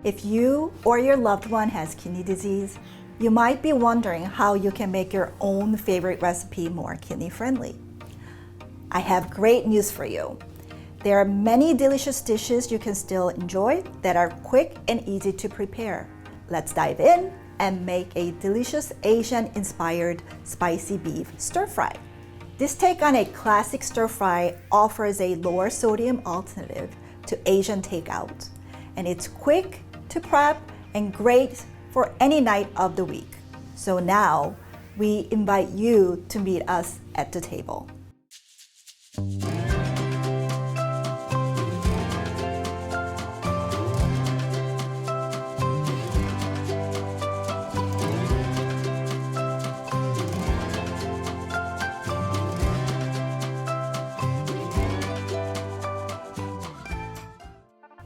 If you or your loved one has kidney disease, you might be wondering how you can make your own favorite recipe more kidney friendly. I have great news for you. There are many delicious dishes you can still enjoy that are quick and easy to prepare. Let's dive in and make a delicious Asian-inspired spicy beef stir-fry. This take on a classic stir-fry offers a lower sodium alternative to Asian takeout, and it's quick to prep and great for any night of the week. So now we invite you to meet us at the table.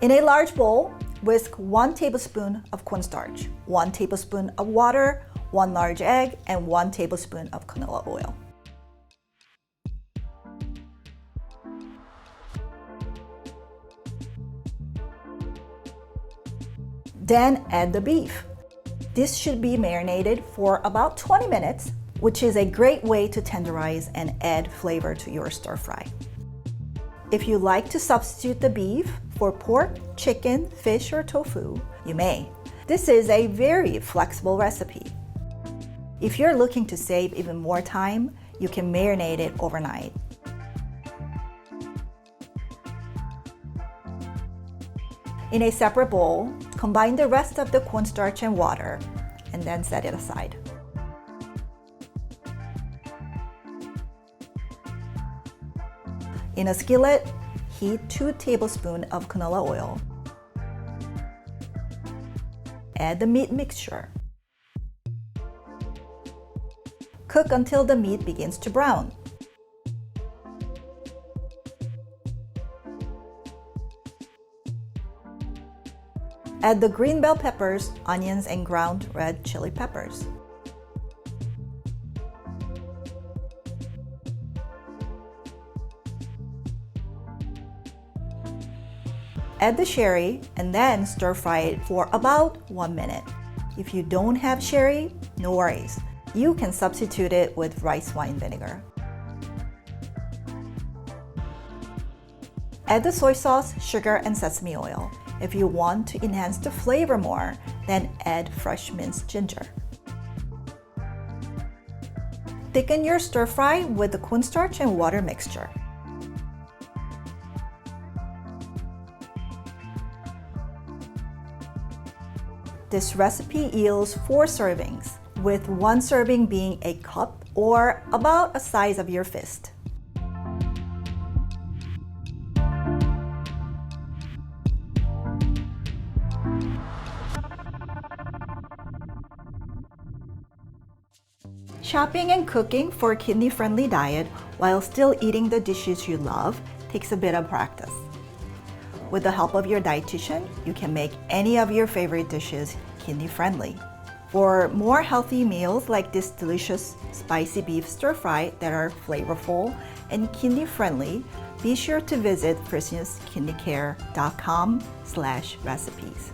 In a large bowl, whisk 1 tablespoon of cornstarch, 1 tablespoon of water, 1 large egg, and 1 tablespoon of canola oil. Then add the beef. This should be marinated for about 20 minutes, which is a great way to tenderize and add flavor to your stir fry. If you like to substitute the beef for pork, chicken, fish, or tofu, you may. This is a very flexible recipe. If you're looking to save even more time, you can marinate it overnight. In a separate bowl, combine the rest of the cornstarch and water, and then set it aside. In a skillet, heat 2 tablespoons of canola oil. Add the meat mixture. Cook until the meat begins to brown. Add the green bell peppers, onions, and ground red chili peppers. Add the sherry and then stir fry it for about 1 minute. If you don't have sherry, no worries. You can substitute it with rice wine vinegar. Add the soy sauce, sugar, and sesame oil. If you want to enhance the flavor more, then add fresh minced ginger. Thicken your stir fry with the cornstarch and water mixture. This recipe yields 4 servings, with 1 serving being a cup or about the size of your fist. Shopping and cooking for a kidney-friendly diet while still eating the dishes you love takes a bit of practice. With the help of your dietitian, you can make any of your favorite dishes kidney-friendly. For more healthy meals like this delicious spicy beef stir-fry that are flavorful and kidney-friendly, be sure to visit FreshnessKidneyCare.com/recipes.